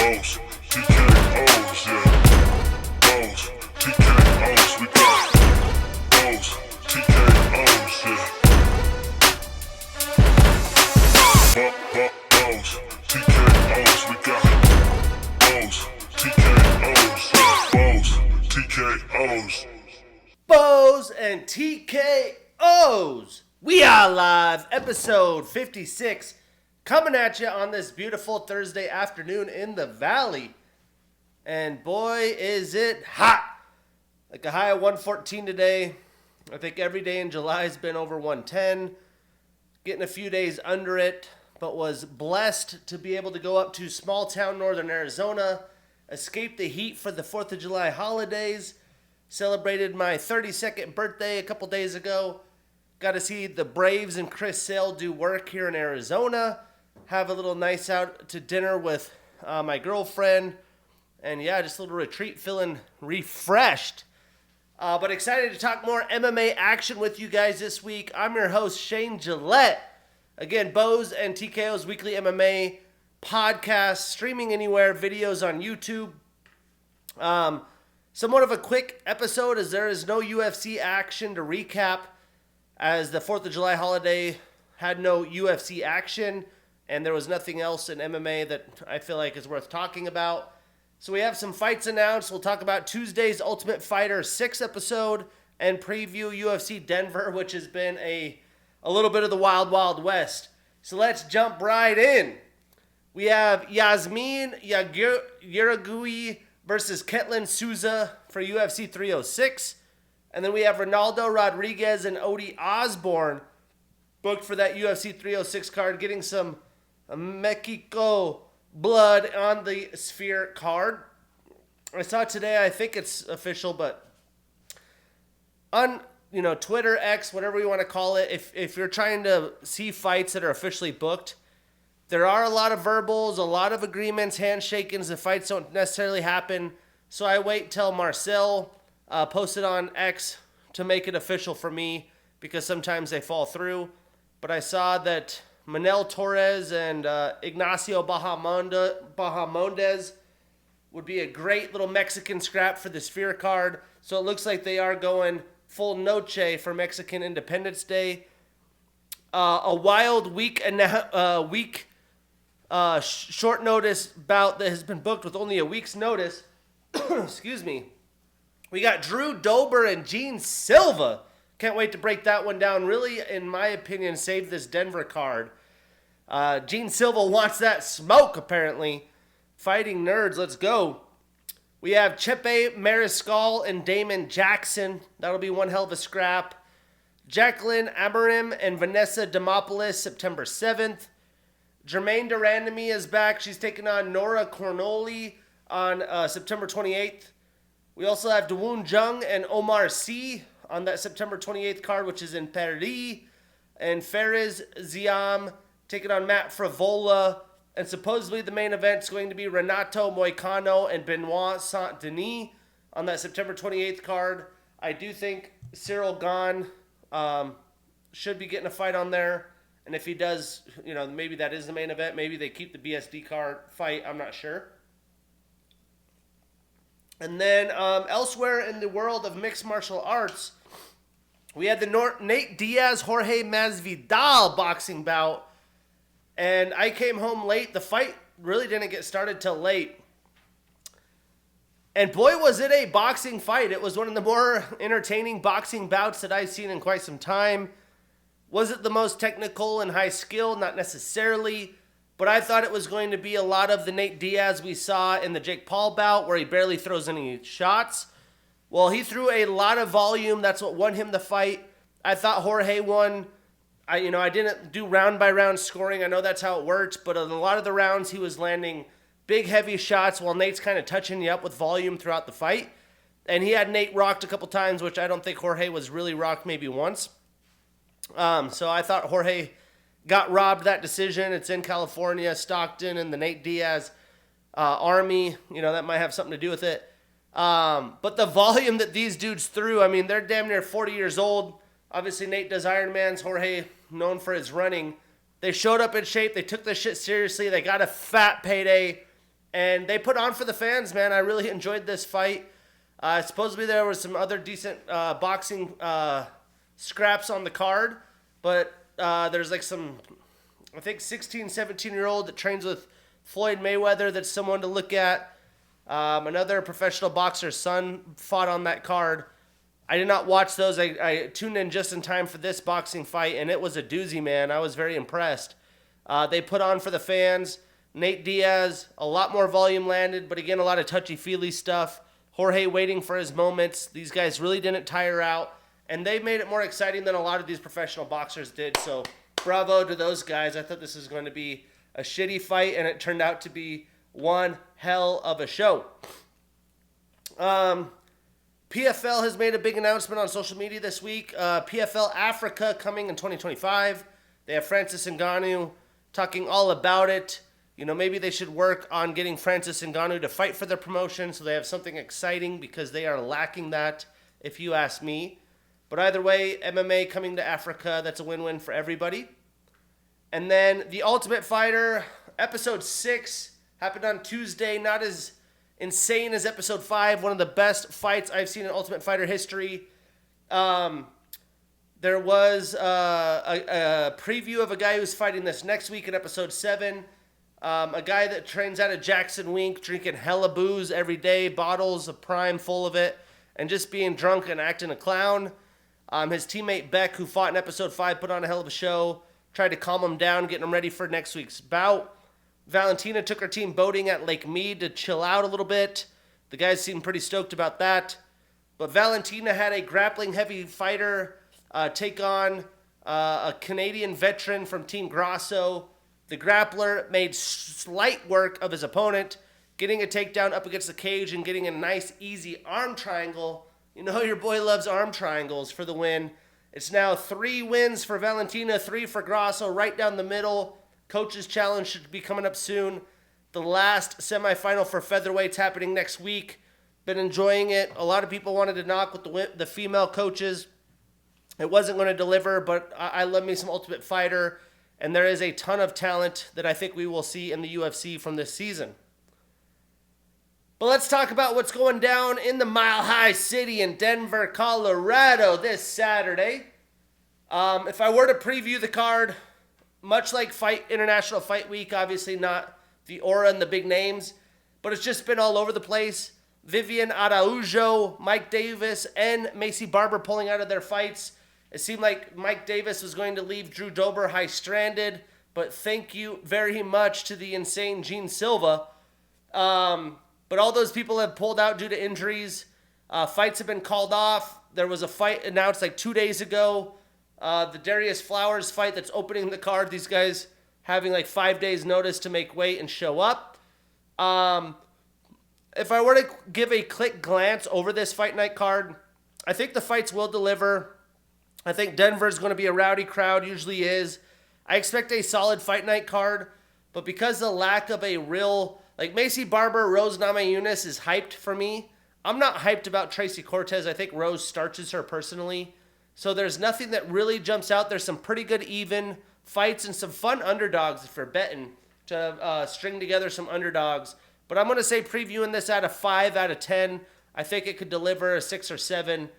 Bows, TKOs, yeah. Bows, TKOs, we got bows, TKOs, yeah. Bows, TKOs, we got bows, TKOs, yeah. Bows, TKOs. Bows and TKOs. We are live, episode 56, coming at you on this beautiful Thursday afternoon in the Valley. And boy, is it hot. Like a high of 114 today. I think every day in July has been over 110. Getting a few days under it, but was blessed to be able to go up to small town northern Arizona, escape the heat for the 4th of July holidays. Celebrated my 32nd birthday a couple days ago. Got to see the Braves and Chris Sale do work here in Arizona. Have a little nice out to dinner with my girlfriend. And yeah, just a little retreat, feeling refreshed. But excited to talk more MMA action with you guys this week. I'm your host, Shane Gillette. Again, Bows and TKO's weekly MMA podcast, streaming anywhere, videos on YouTube. Somewhat of a quick episode as there is no UFC action to recap, as the 4th of July holiday had no UFC action and there was nothing else in MMA that I feel like is worth talking about. So we have some fights announced. We'll talk about Tuesday's Ultimate Fighter 6 episode and preview UFC Denver, which has been a little bit of the Wild Wild West. So let's jump right in. We have Yasmin Yaragui versus Ketlin Souza for UFC 306. And then we have Ronaldo Rodriguez and Odie Osborne booked for that UFC 306 card, getting some Mexico blood on the Sphere card. I saw today, I think it's official, but on Twitter, X, whatever you want to call it, if you're trying to see fights that are officially booked, there are a lot of verbals, a lot of agreements, handshakings. The fights don't necessarily happen. So I wait till Marcel posted on X to make it official for me, because sometimes they fall through. But I saw that Manel Torres and Ignacio Bahamondes would be a great little Mexican scrap for the Sphere card. So it looks like they are going full noche for Mexican Independence Day. A wild short notice bout that has been booked with only a week's notice. Excuse me. We got Drew Dober and Gene Silva. Can't wait to break that one down. Really, in my opinion, saved this Denver card. Gene Silva wants that smoke, apparently. Fighting nerds, let's go. We have Chepe Mariscal and Damon Jackson. That'll be one hell of a scrap. Jacqueline Amarim and Vanessa Demopoulos, September 7th. Jermaine Durandamy is back. She's taking on Nora Cornoli on September 28th. We also have Dawoon Jung and Omar Sy on that September 28th card, which is in Paris. And Fares Ziam taking on Matt Fravola. And supposedly the main event is going to be Renato Moicano and Benoit Saint-Denis on that September 28th card. I do think Cyril Gahn should be getting a fight on there. And if he does, maybe that is the main event. Maybe they keep the BSD card fight. I'm not sure. And then elsewhere in the world of mixed martial arts, we had the Nate Diaz, Jorge Masvidal boxing bout. And I came home late. The fight really didn't get started till late. And boy, was it a boxing fight. It was one of the more entertaining boxing bouts that I've seen in quite some time. Was it the most technical and high skill? Not necessarily. But I thought it was going to be a lot of the Nate Diaz we saw in the Jake Paul bout, where he barely throws any shots. Well, he threw a lot of volume. That's what won him the fight. I thought Jorge won. I didn't do round by round scoring. I know that's how it works. But in a lot of the rounds, he was landing big, heavy shots while Nate's kind of touching you up with volume throughout the fight. And he had Nate rocked a couple times, which I don't think Jorge was really rocked, maybe once. So I thought Jorge got robbed that decision. It's in California, Stockton, and the Nate Diaz army. That might have something to do with it. But the volume that these dudes threw, they're damn near 40 years old. Obviously, Nate does Ironmans. Jorge, known for his running. They showed up in shape. They took this shit seriously. They got a fat payday. And they put on for the fans, man. I really enjoyed this fight. Supposedly there was some other decent boxing scraps on the card, but there's like some, I think 16, 17-year-old that trains with Floyd Mayweather that's someone to look at. Another professional boxer's son fought on that card. I did not watch those. I tuned in just in time for this boxing fight, and it was a doozy, man. I was very impressed. They put on for the fans. Nate Diaz, a lot more volume landed, but again, a lot of touchy-feely stuff. Jorge waiting for his moments. These guys really didn't tire out, and they made it more exciting than a lot of these professional boxers did. So bravo to those guys. I thought this was going to be a shitty fight, and it turned out to be one hell of a show. PFL has made a big announcement on social media this week. PFL Africa coming in 2025. They have Francis Ngannou talking all about it. You know, maybe they should work on getting Francis Ngannou to fight for their promotion so they have something exciting, because they are lacking that, if you ask me. But either way, MMA coming to Africa, that's a win-win for everybody. And then The Ultimate Fighter, Episode 6, happened on Tuesday. Not as insane as Episode 5, one of the best fights I've seen in Ultimate Fighter history. There was a preview of a guy who's fighting this next week in Episode 7. A guy that trains out of Jackson Wink, drinking hella booze every day, bottles of Prime full of it, and just being drunk and acting a clown. His teammate Beck, who fought in Episode 5, put on a hell of a show, tried to calm him down, getting him ready for next week's bout. Valentina took her team boating at Lake Mead to chill out a little bit. The guys seemed pretty stoked about that. But Valentina had a grappling heavy fighter take on a Canadian veteran from Team Grasso. The grappler made slight work of his opponent, getting a takedown up against the cage and getting a nice, easy arm triangle. You know your boy loves arm triangles for the win. It's now 3 wins for Valentina, 3 for Grasso, right down the middle. Coach's Challenge should be coming up soon. The last semifinal for featherweights happening next week. Been enjoying it. A lot of people wanted to knock with the female coaches. It wasn't going to deliver, but I love me some Ultimate Fighter. And there is a ton of talent that I think we will see in the UFC from this season. But let's talk about what's going down in the Mile High City in Denver, Colorado this Saturday. If I were to preview the card, much like International Fight Week, obviously not the aura and the big names, but it's just been all over the place. Vivian Araujo, Mike Davis, and Macy Barber pulling out of their fights. It seemed like Mike Davis was going to leave Drew Dober high-stranded, but thank you very much to the insane Gene Silva. But all those people have pulled out due to injuries. Fights have been called off. There was a fight announced like 2 days ago. The Darius Flowers fight that's opening the card. These guys having like 5 days notice to make weight and show up. If I were to give a quick glance over this fight night card, I think the fights will deliver. I think Denver's going to be a rowdy crowd, usually is. I expect a solid fight night card, but because the lack of a real, like Macy Barber, Rose Namajunas is hyped for me. I'm not hyped about Tracy Cortez. I think Rose starches her personally. So there's nothing that really jumps out. There's some pretty good even fights and some fun underdogs if you're betting to string together some underdogs. But I'm going to say previewing this at a 5 out of 10. I think it could deliver a 6 or 7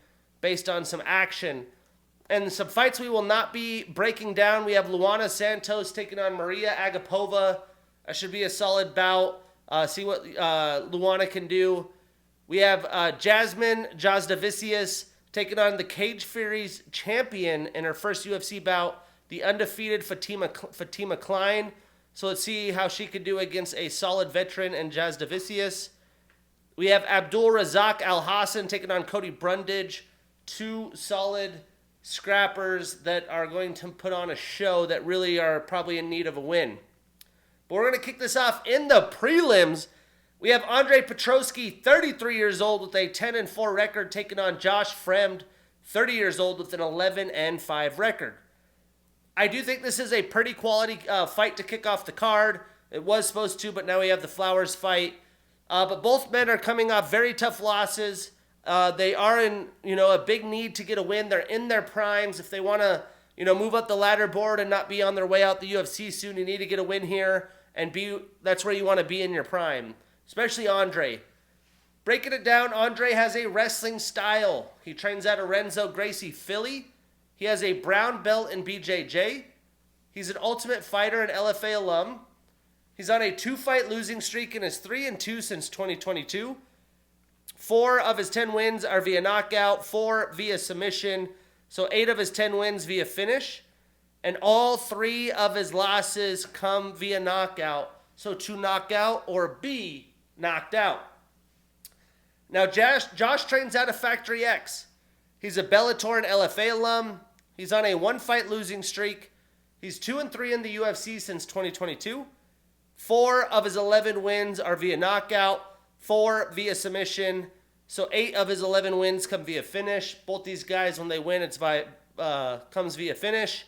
based on some action. And some fights we will not be breaking down. We have Luana Santos taking on Maria Agapova. That should be a solid bout. See what Luana can do. We have Jasmine Jasdavicius taking on the Cage Fury's champion in her first UFC bout, the undefeated Fatima Klein. So let's see how she could do against a solid veteran and Jasdavicius. We have Abdul Razak Al Hassan taking on Cody Brundage. 2 solid scrappers that are going to put on a show that really are probably in need of a win. But we're going to kick this off in the prelims. We have Andre Petrosky, 33 years old with a 10-4 record, taking on Josh Fremd, 30 years old with an 11-5 record. I do think this is a pretty quality fight to kick off the card. It was supposed to, but now we have the Flowers fight. But both men are coming off very tough losses. They are in, a big need to get a win. They're in their primes. If they want to, move up the ladder board and not be on their way out the UFC soon, you need to get a win here and that's where you want to be in your prime. especially Andre. Breaking it down, Andre has a wrestling style. He trains out of Renzo Gracie, Philly. He has a brown belt in BJJ. He's an Ultimate Fighter and LFA alum. He's on a 2-fight losing streak and is 3-2 since 2022. 4 of his 10 wins are via knockout, 4 via submission. So 8 of his 10 wins via finish. And all 3 of his losses come via knockout. So to knock out or be knocked out. Now, Josh trains out of Factory X. He's a Bellator and LFA alum. He's on a 1-fight losing streak. He's 2-3 in the UFC since 2022. 4 of his 11 wins are via knockout, 4 via submission. So 8 of his 11 wins come via finish. Both these guys, when they win, it's comes via finish.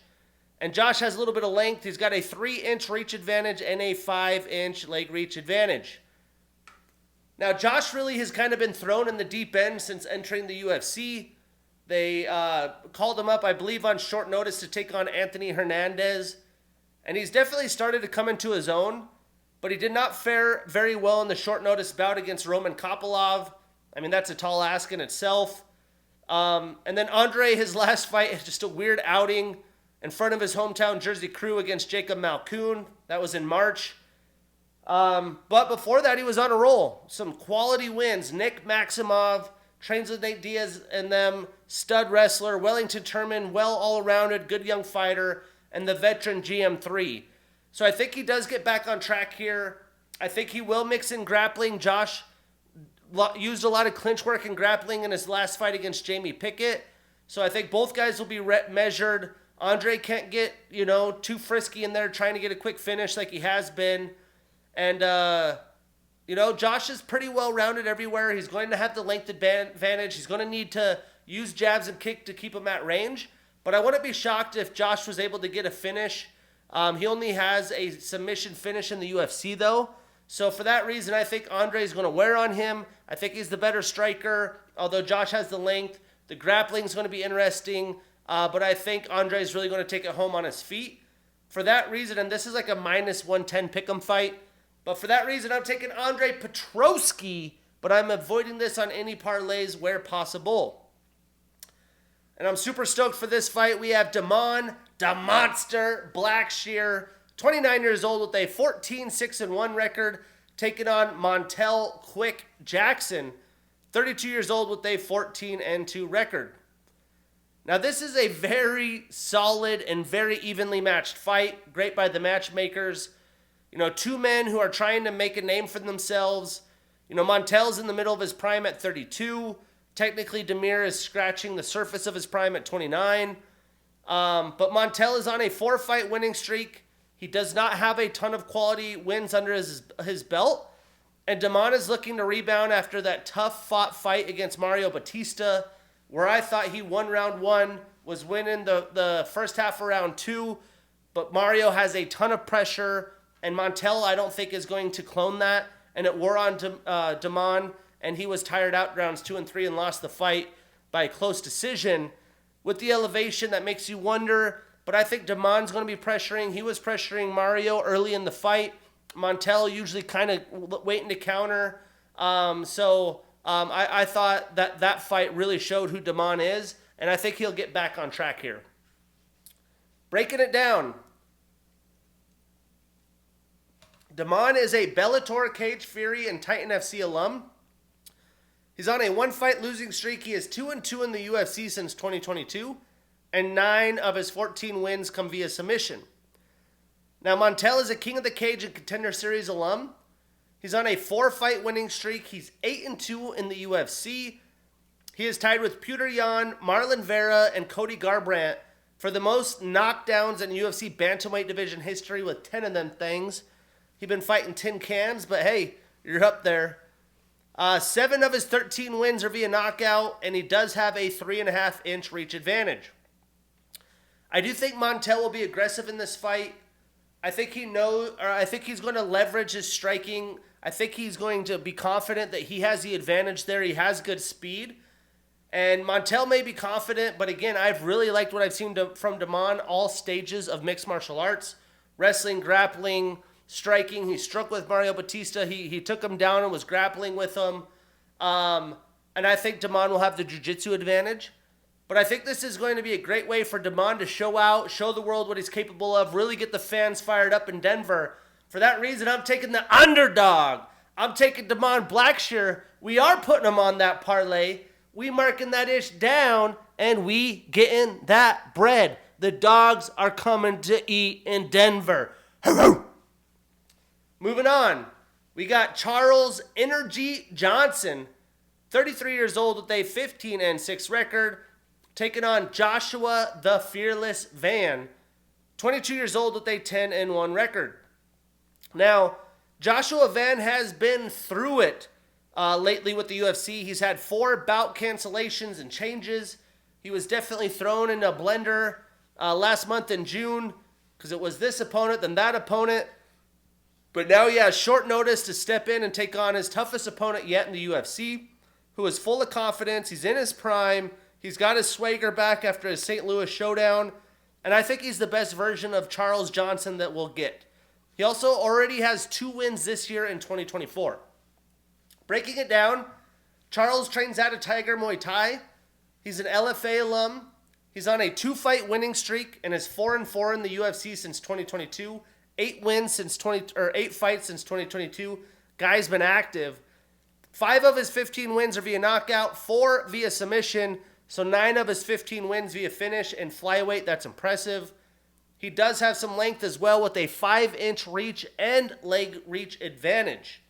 And Josh has a little bit of length. He's got a 3-inch reach advantage and a 5-inch leg reach advantage. Now, Josh really has kind of been thrown in the deep end since entering the UFC. They called him up, I believe, on short notice to take on Anthony Hernandez. And he's definitely started to come into his own. But he did not fare very well in the short notice bout against Roman Kopylov. I mean, that's a tall ask in itself. And then Andre, his last fight, is just a weird outing in front of his hometown Jersey crew against Jacob Malkoun. That was in March. But before that, he was on a roll. Some quality wins. Nick Maximov trains with Nate Diaz and them. Stud wrestler. Wellington Turman, well all-arounded, good young fighter. And the veteran GM3. So I think he does get back on track here. I think he will mix in grappling. Josh used a lot of clinch work and grappling in his last fight against Jamie Pickett. So I think both guys will be measured. Andre can't get, too frisky in there trying to get a quick finish like he has been. And, Josh is pretty well-rounded everywhere. He's going to have the length advantage. He's going to need to use jabs and kick to keep him at range. But I wouldn't be shocked if Josh was able to get a finish. He only has a submission finish in the UFC, though. So for that reason, I think Andre is going to wear on him. I think he's the better striker, although Josh has the length. The grappling is going to be interesting. But I think Andre is really going to take it home on his feet. For that reason, and this is like a minus 110 pick'em fight. But for that reason, I'm taking Andre Petroski, but I'm avoiding this on any parlays where possible. And I'm super stoked for this fight. We have Damon, the Monster Blackshear, 29 years old with a 14-6-1 record, taking on Montel Quick Jackson, 32 years old with a 14-2 record. Now, this is a very solid and very evenly matched fight. Great by the matchmakers. 2 men who are trying to make a name for themselves. Montel's in the middle of his prime at 32. Technically, Demir is scratching the surface of his prime at 29. But Montel is on a 4-fight winning streak. He does not have a ton of quality wins under his belt. And Damon is looking to rebound after that tough-fought fight against Mario Batista, where I thought he won round 1, was winning the first half of round 2. But Mario has a ton of pressure. And Montel, I don't think, is going to clone that. And it wore on Damon, and he was tired out rounds 2 and 3 and lost the fight by a close decision. With the elevation, that makes you wonder. But I think Damon's going to be pressuring. He was pressuring Mario early in the fight. Montel usually kind of waiting to counter. I thought that fight really showed who Damon is. And I think he'll get back on track here. Breaking it down. Damon is a Bellator, Cage Fury, and Titan FC alum. He's on a 1-fight losing streak. He is 2-2 in the UFC since 2022, and 9 of his 14 wins come via submission. Now, Montel is a King of the Cage and Contender Series alum. He's on a 4-fight winning streak. He's 8-2 in the UFC. He is tied with Petr Yan, Marlon Vera, and Cody Garbrandt for the most knockdowns in UFC bantamweight division history with 10 of them things. He's been fighting tin cans, but hey, you're up there. 7 of his 13 wins are via knockout, and he does have a 3.5-inch reach advantage. I do think Montel will be aggressive in this fight. I think he's going to leverage his striking. I think he's going to be confident that he has the advantage there. He has good speed. And Montel may be confident, but again, I've really liked what I've seen from Damon all stages of mixed martial arts. Wrestling, grappling, striking. He struck with Mario Batista. He took him down and was grappling with him. And I think Damon will have the jiu-jitsu advantage. But I think this is going to be a great way for Damon to show the world what he's capable of, really get the fans fired up in Denver. For that reason, I'm taking the underdog. I'm taking Damon Blackshear. We are putting him on that parlay. We marking that ish down, and we getting that bread. The dogs are coming to eat in Denver. Moving on, we got Charles Energy Johnson, 33 years old with a 15-6 record, taking on Joshua the Fearless Van, 22 years old with a 10-1 record. Now, Joshua Van has been through it lately with the UFC. He's had 4 bout cancellations and changes. He was definitely thrown in a blender last month in June because it was this opponent, then that opponent. But now he has short notice to step in and take on his toughest opponent yet in the UFC, who is full of confidence. He's in his prime. He's got his swagger back after his St. Louis showdown. And I think he's the best version of Charles Johnson that we'll get. He also already has 2 wins this year in 2024. Breaking it down, Charles trains out of Tiger Muay Thai. He's an LFA alum. He's on a 2-fight winning streak and is 4-4 in the UFC since 2022. 8 fights since 2022. Guy's been active. 5 of his 15 wins are via knockout, 4 via submission. So 9 of his 15 wins via finish and flyweight. That's impressive. He does have some length as well with a 5-inch reach and leg reach advantage.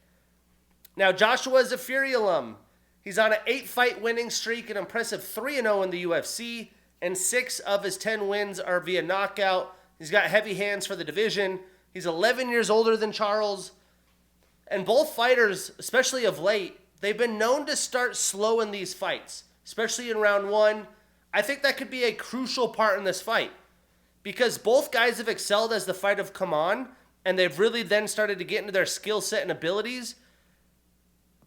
Now, Joshua is a Fury alum. He's on an 8-fight winning streak, an impressive 3-0 in the UFC, and 6 of his 10 wins are via knockout. He's got heavy hands for the division. He's 11 years older than Charles. And both fighters, especially of late, they've been known to start slow in these fights, especially in round 1. I think that could be a crucial part in this fight because both guys have excelled as the fight have come on, and they've really then started to get into their skill set and abilities.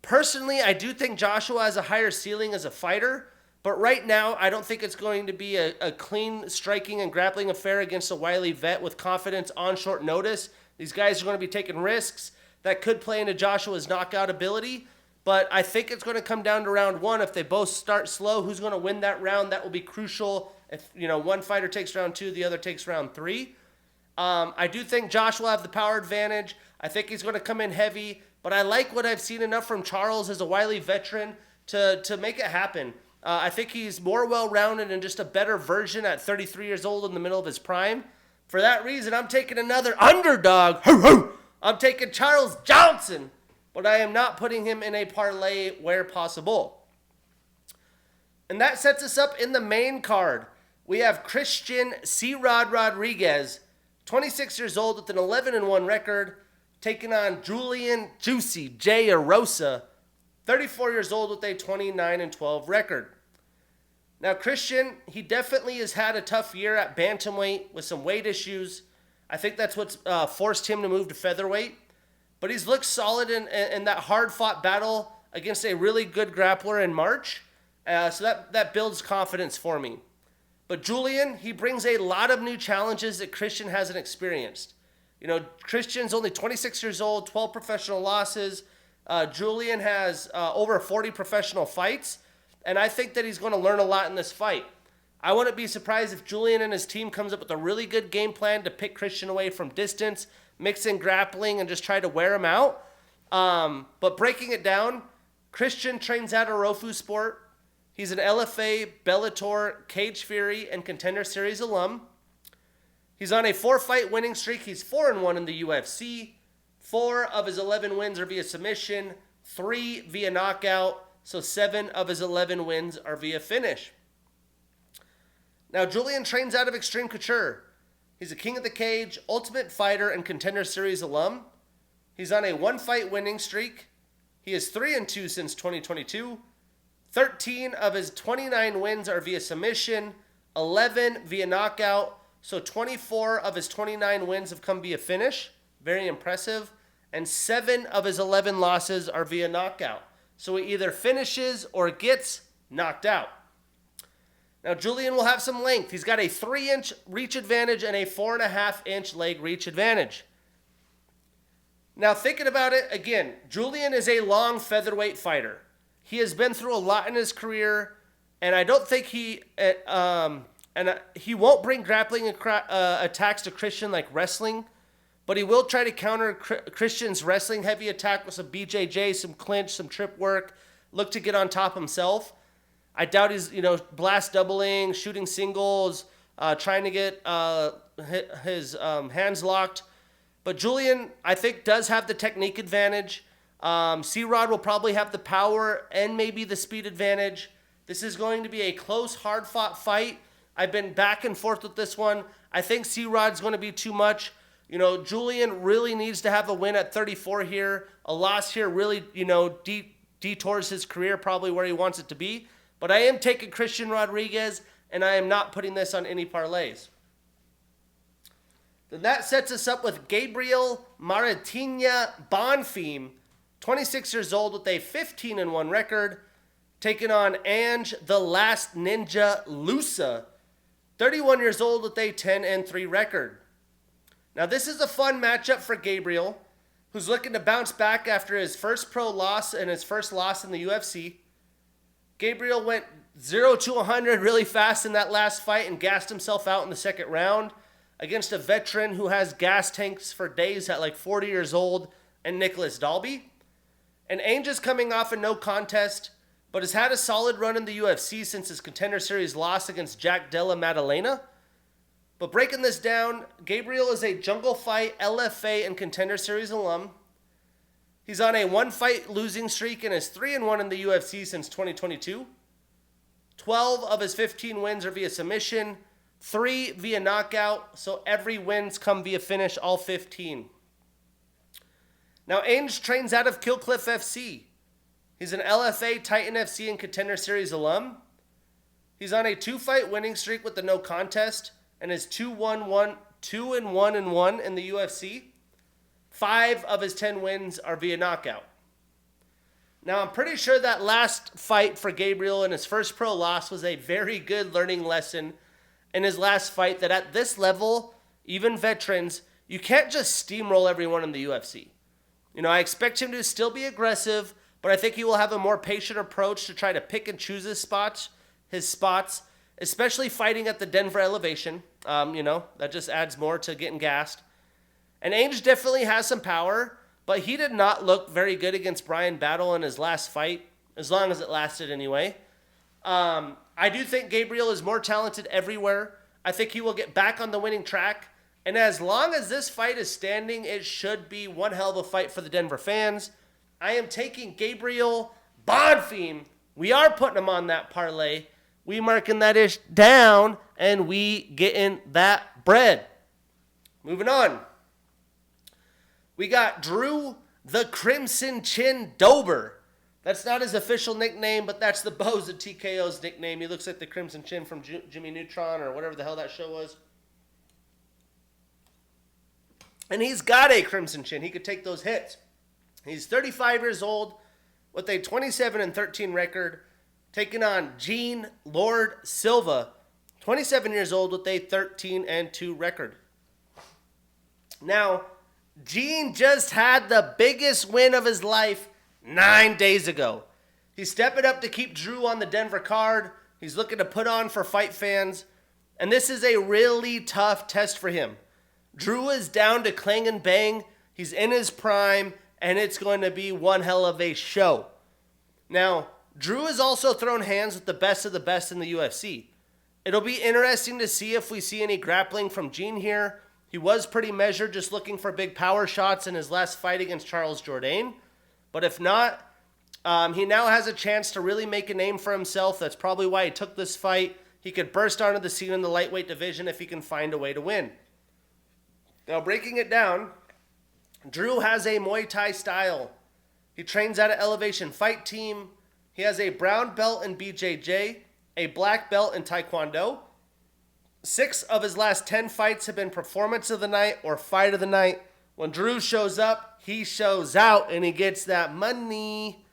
Personally, I do think Joshua has a higher ceiling as a fighter, but right now, I don't think it's going to be a clean striking and grappling affair against a wily vet with confidence on short notice. These guys are going to be taking risks that could play into Joshua's knockout ability, but I think it's going to come down to round 1. If they both start slow, who's going to win that round? That will be crucial. If one fighter takes round 2, the other takes round 3. I do think Josh will have the power advantage. I think he's going to come in heavy, but I like what I've seen enough from Charles as a wily veteran to make it happen. I think he's more well-rounded and just a better version at 33 years old in the middle of his prime. For that reason, I'm taking another underdog. I'm taking Charles Johnson, but I am not putting him in a parlay where possible. And that sets us up in the main card. We have Christian C-Rod Rodriguez, 26 years old with an 11-1 record, taking on Julian Juicy J. Arosa, 34 years old with a 29-12 record. Now, Christian, he definitely has had a tough year at bantamweight with some weight issues. I think that's what's forced him to move to featherweight. But he's looked solid in that hard-fought battle against a really good grappler in March. So that builds confidence for me. But Julian, he brings a lot of new challenges that Christian hasn't experienced. Christian's only 26 years old, 12 professional losses. Julian has over 40 professional fights, and I think that he's going to learn a lot in this fight. I wouldn't be surprised if Julian and his team comes up with a really good game plan to pick Christian away from distance, mix in grappling, and just try to wear him out. But breaking it down, Christian trains out of Rofu Sport. He's an LFA, Bellator, Cage Fury, and Contender Series alum. He's on a 4-fight winning streak. He's 4-1 in the UFC. 4 of his 11 wins are via submission, 3 via knockout, so 7 of his 11 wins are via finish. Now, Julian trains out of Extreme Couture. He's a King of the Cage, Ultimate Fighter, and Contender Series alum. He's on a 1-fight winning streak. He is 3-2 since 2022. 13 of his 29 wins are via submission, 11 via knockout, so 24 of his 29 wins have come via finish. Very impressive. And 7 of his 11 losses are via knockout. So he either finishes or gets knocked out. Now, Julian will have some length. He's got a 3-inch reach advantage and a 4.5-inch leg reach advantage. Now, thinking about it, again, Julian is a long featherweight fighter. He has been through a lot in his career, and I don't think he won't bring grappling attacks to Christian like wrestling, but he will try to counter Christian's wrestling heavy attack with some BJJ, some clinch, some trip work, look to get on top himself. I doubt he's, blast doubling, shooting singles, trying to get his hands locked. But Julian, I think, does have the technique advantage. C-Rod will probably have the power and maybe the speed advantage. This is going to be a close, hard-fought fight. I've been back and forth with this one. I think C-Rod's going to be too much. Julian really needs to have a win at 34 here. A loss here really, detours his career probably where he wants it to be. But I am taking Christian Rodriguez, and I am not putting this on any parlays. Then that sets us up with Gabriel Maritinha Bonfim, 26 years old with a 15-1 record, taking on Ange the Last Ninja Lusa, 31 years old with a 10-3 record. Now this is a fun matchup for Gabriel, who's looking to bounce back after his first pro loss and his first loss in the UFC. Gabriel went 0-100 really fast in that last fight and gassed himself out in the second round against a veteran who has gas tanks for days at like 40 years old, and Nicholas Dalby. And Ainge is coming off a no contest, but has had a solid run in the UFC since his Contender Series loss against Jack Della Maddalena. But breaking this down, Gabriel is a Jungle Fight, LFA, and Contender Series alum. He's on a one-fight losing streak and is 3-1 in the UFC since 2022. 12 of his 15 wins are via submission, 3 via knockout, so every win's come via finish, all 15. Now, Ainge trains out of Killcliff FC. He's an LFA, Titan FC, and Contender Series alum. He's on a 2-fight winning streak with the no contest and is 2-1-1 in the UFC. 5 of his 10 wins are via knockout. Now, I'm pretty sure that last fight for Gabriel in his first pro loss was a very good learning lesson in his last fight, that at this level, even veterans, you can't just steamroll everyone in the UFC. I expect him to still be aggressive, but I think he will have a more patient approach to try to pick and choose his spots, especially fighting at the Denver elevation. That just adds more to getting gassed. And Ainge definitely has some power, but he did not look very good against Brian Battle in his last fight, as long as it lasted anyway. I do think Gabriel is more talented everywhere. I think he will get back on the winning track. And as long as this fight is standing, it should be one hell of a fight for the Denver fans. I am taking Gabriel Bonfim. We are putting him on that parlay. We marking that ish down, and we getting that bread. Moving on. We got Drew the Crimson Chin Dober. That's not his official nickname, but that's the Bows of TKO's nickname. He looks like the Crimson Chin from Jimmy Neutron or whatever the hell that show was. And he's got a Crimson Chin. He could take those hits. He's 35 years old with a 27-13 record, taking on Gene Lord Silva, 27 years old with a 13-2 record. Now, Gene just had the biggest win of his life 9 days ago. He's stepping up to keep Drew on the Denver card. He's looking to put on for fight fans. And this is a really tough test for him. Drew is down to clang and bang. He's in his prime, and it's going to be one hell of a show. Now, Drew has also thrown hands with the best of the best in the UFC. It'll be interesting to see if we see any grappling from Gene here. He was pretty measured, just looking for big power shots in his last fight against Charles Jourdain. But if not, he now has a chance to really make a name for himself. That's probably why he took this fight. He could burst onto the scene in the lightweight division if he can find a way to win. Now, breaking it down, Drew has a Muay Thai style. He trains at an Elevation Fight Team. He has a brown belt in BJJ, a black belt in Taekwondo. 6 of his last 10 fights have been Performance of the Night or Fight of the Night. When Drew shows up, he shows out, and he gets that money.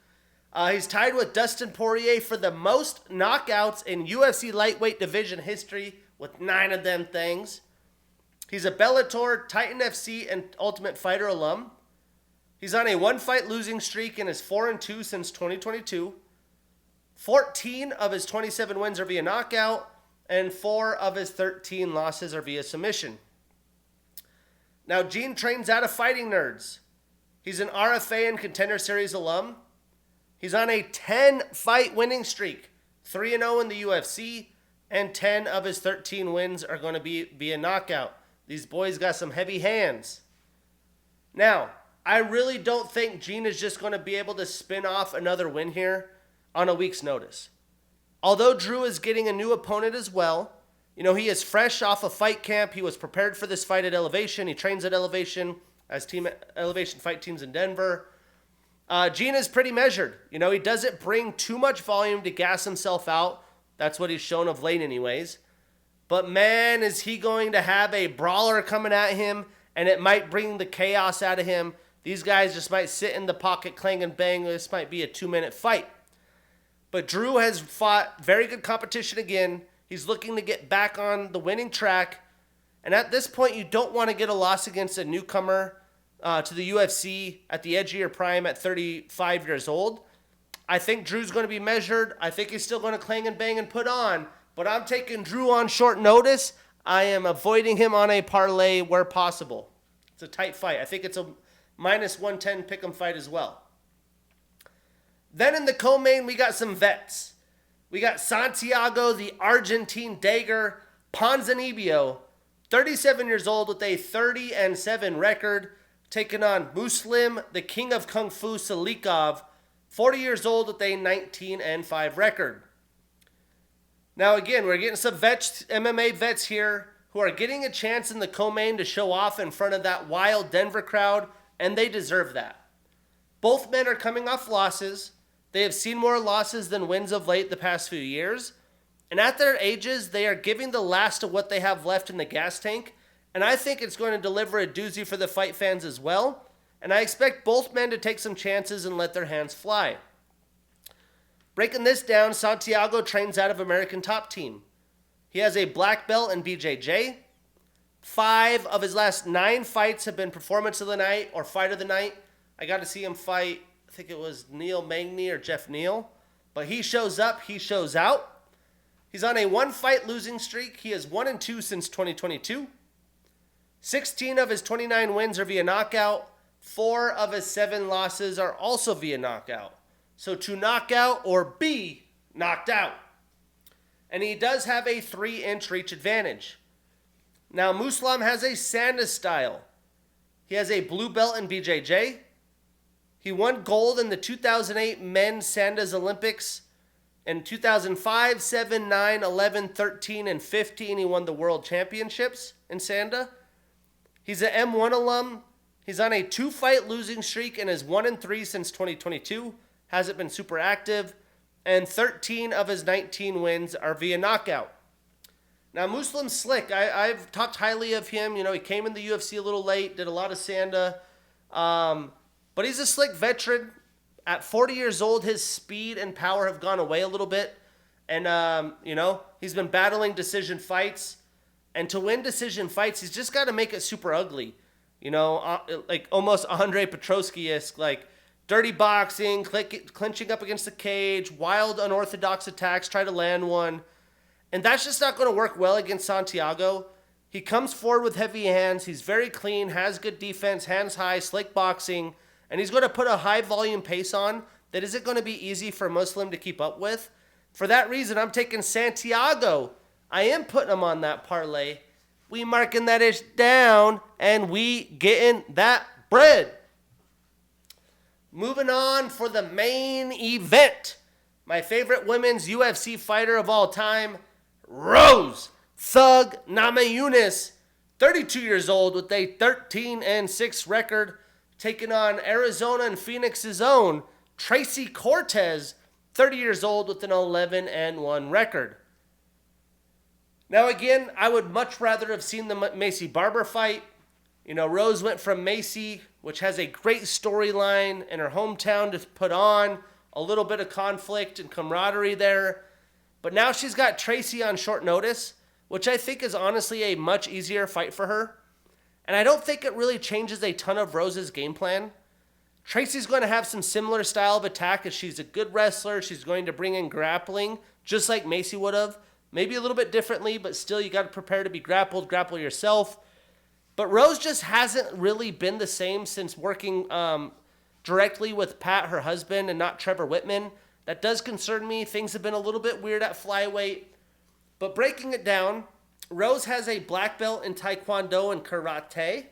He's tied with Dustin Poirier for the most knockouts in UFC lightweight division history with 9 of them things. He's a Bellator, Titan FC, and Ultimate Fighter alum. He's on a 1-fight losing streak and is 4-2 since 2022. 14 of his 27 wins are via knockout, and 4 of his 13 losses are via submission. Now, Gene trains out of Fighting Nerds. He's an RFA and Contender Series alum. He's on a 10-fight winning streak, 3-0 in the UFC, and 10 of his 13 wins are going to be via knockout. These boys got some heavy hands. Now, I really don't think Gene is just going to be able to spin off another win here on a week's notice. Although Drew is getting a new opponent as well, he is fresh off of fight camp. He was prepared for this fight at Elevation. He trains at Elevation as team Elevation fight teams in Denver. Gene is pretty measured. He doesn't bring too much volume to gas himself out. That's what he's shown of late anyways. But man, is he going to have a brawler coming at him, and it might bring the chaos out of him. These guys just might sit in the pocket, clang and bang. This might be a 2-minute fight. But Drew has fought very good competition again. He's looking to get back on the winning track. And at this point, you don't want to get a loss against a newcomer to the UFC at the edge of your prime at 35 years old. I think Drew's going to be measured. I think he's still going to clang and bang and put on. But I'm taking Drew on short notice. I am avoiding him on a parlay where possible. It's a tight fight. I think it's a -110 pick'em fight as well. Then in the co-main, we got some vets. We got Santiago, the Argentine dagger, Ponzinibbio, 37 years old with a 30-7 record, taking on Muslim, the king of Kung Fu, Salikov, 40 years old with a 19-5 record. Now again, we're getting some vets, MMA vets here who are getting a chance in the co-main to show off in front of that wild Denver crowd, and they deserve that. Both men are coming off losses. They have seen more losses than wins of late the past few years. And at their ages, they are giving the last of what they have left in the gas tank. And I think it's going to deliver a doozy for the fight fans as well. And I expect both men to take some chances and let their hands fly. Breaking this down, Santiago trains out of American Top Team. He has a black belt in BJJ. 5 of his last 9 fights have been Performance of the Night or Fight of the Night. I got to see him fight, I think it was Neil Magny or Jeff Neal. But he shows up, he shows out. He's on a 1-fight losing streak. He is 1-2 since 2022. 16 of his 29 wins are via knockout. 4 of his 7 losses are also via knockout. So to knock out or be knocked out. And he does have a 3-inch reach advantage. Now Muslim has a Sanda style. He has a blue belt in BJJ. He won gold in the 2008 Men's Sandas Olympics. In 2005, 7, 9, 11, 13, and 15, he won the World Championships in Sanda. He's an M1 alum. He's on a 2-fight losing streak and is 1-3 since 2022. Hasn't been super active. And 13 of his 19 wins are via knockout. Now, Muslim's slick. I've talked highly of him. He came in the UFC a little late, did a lot of Sanda. But he's a slick veteran. At 40 years old, his speed and power have gone away a little bit. And, he's been battling decision fights. And to win decision fights, he's just got to make it super ugly. Like almost Andre Petrosky-esque, like dirty boxing, clinching up against the cage, wild unorthodox attacks, try to land one. And that's just not going to work well against Santiago. He comes forward with heavy hands. He's very clean, has good defense, hands high, slick boxing. And he's going to put a high volume pace on that isn't going to be easy for Muslim to keep up with. For that reason, I'm taking Santiago. I am putting him on that parlay. We marking that ish down, and we getting that bread. Moving on for the main event. My favorite women's UFC fighter of all time, Rose Thug Namajunas, 32 years old with a 13-6 record, taking on Arizona and Phoenix's own Tracy Cortez, 30 years old with an 11-1 record. Now again, I would much rather have seen the Macy Barber fight. Rose went from Macy, which has a great storyline in her hometown to put on, a little bit of conflict and camaraderie there. But now she's got Tracy on short notice, which I think is honestly a much easier fight for her. And I don't think it really changes a ton of Rose's game plan. Tracy's going to have some similar style of attack as she's a good wrestler. She's going to bring in grappling, just like Macy would have. Maybe a little bit differently, but still you got to prepare to be grappled, grapple yourself. But Rose just hasn't really been the same since working directly with Pat, her husband, and not Trevor Whitman. That does concern me. Things have been a little bit weird at flyweight. But breaking it down, Rose has a black belt in Taekwondo and Karate.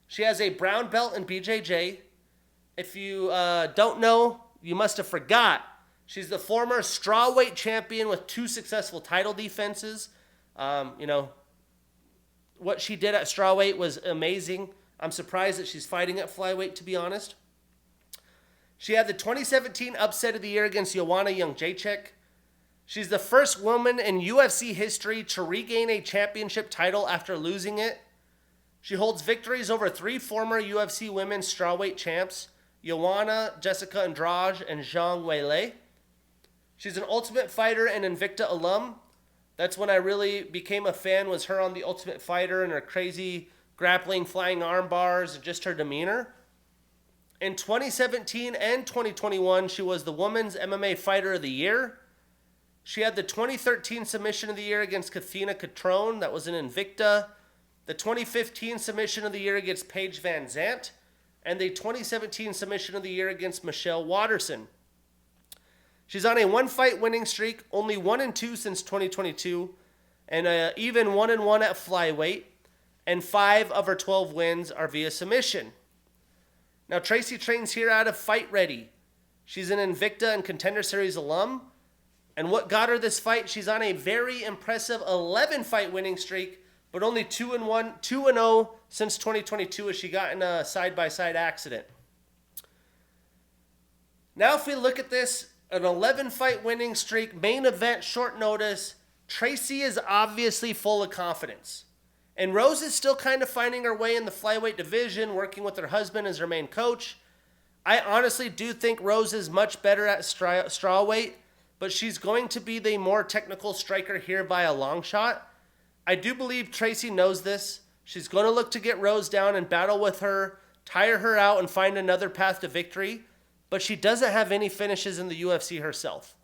She has a brown belt in BJJ. If you don't know, you must have forgot. She's the former strawweight champion with 2 successful title defenses. What she did at strawweight was amazing. I'm surprised that she's fighting at flyweight, to be honest. She had the 2017 upset of the year against Joanna Jędrzejczyk. She's the first woman in UFC history to regain a championship title after losing it. She holds victories over 3 former UFC women's strawweight champs, Joanna, Jessica Andrade, and Zhang Weili. She's an Ultimate Fighter and Invicta alum. That's when I really became a fan, was her on The Ultimate Fighter and her crazy grappling, flying arm bars, and just her demeanor. In 2017 and 2021, she was the Women's MMA Fighter of the Year. She had the 2013 Submission of the Year against Kathina Catrone. That was an Invicta. The 2015 Submission of the Year against Paige Van Zandt. And the 2017 Submission of the Year against Michelle Watterson. She's on a 1-fight winning streak, only 1-2 since 2022, and even 1-1 at flyweight, and 5 of her 12 wins are via submission. Now, Tracy trains here out of Fight Ready. She's an Invicta and Contender Series alum, and what got her this fight, she's on a very impressive 11-fight winning streak, but only 2-0 since 2022 as she got in a side-by-side accident. Now, if we look at this, an 11-fight winning streak, main event, short notice, Tracy is obviously full of confidence. And Rose is still kind of finding her way in the flyweight division, working with her husband as her main coach. I honestly do think Rose is much better at strawweight, but she's going to be the more technical striker here by a long shot. I do believe Tracy knows this. She's going to look to get Rose down and battle with her, tire her out, and find another path to victory. But she doesn't have any finishes in the UFC herself.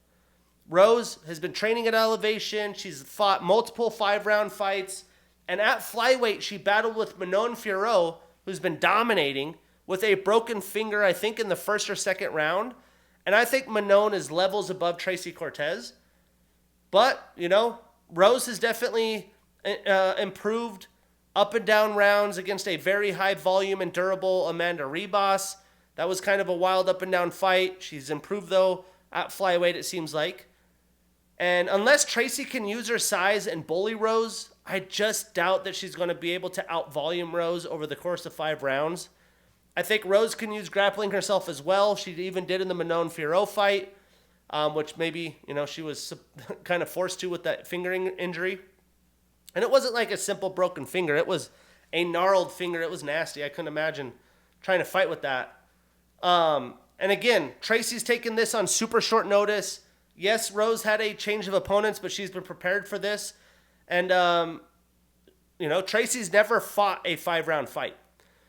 Rose has been training at elevation. She's fought multiple 5-round fights. And at flyweight, she battled with Manon Fiorot, who's been dominating, with a broken finger, I think, in the first or second round. And I think Manon is levels above Tracy Cortez. But, Rose has definitely improved up and down rounds against a very high volume and durable Amanda Ribas. That was kind of a wild up and down fight. She's improved, though, at flyweight, it seems like. And unless Tracy can use her size and bully Rose, I just doubt that she's going to be able to out-volume Rose over the course of 5 rounds. I think Rose can use grappling herself as well. She even did in the Manon Fiorot fight, which maybe, she was kind of forced to with that fingering injury. And it wasn't like a simple broken finger. It was a gnarled finger. It was nasty. I couldn't imagine trying to fight with that. And again, Tracy's taken this on super short notice. Yes, Rose had a change of opponents, but she's been prepared for this. And, Tracy's never fought a 5-round fight.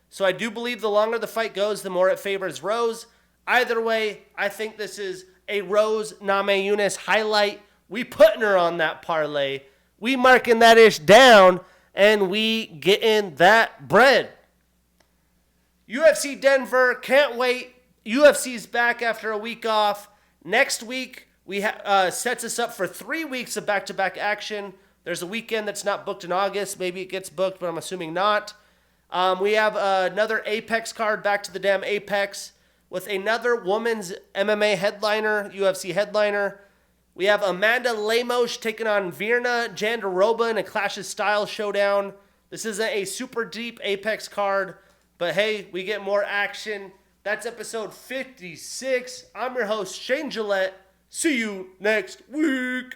So I do believe the longer the fight goes, the more it favors Rose. Either way, I think this is a Rose Namajunas highlight. We putting her on that parlay. We marking that ish down, and we getting that bread. UFC Denver, can't wait. UFC's back after a week off. Next week, we sets us up for 3 weeks of back-to-back action. There's a weekend that's not booked in August. Maybe it gets booked, but I'm assuming not. We have another Apex card, back to the damn Apex, with another women's MMA headliner, UFC headliner. We have Amanda Lemos taking on Virna Jandiroba in a Clash of Styles showdown. This isn't a super deep Apex card, but hey, we get more action. That's episode 56. I'm your host, Shane Gillette. See you next week.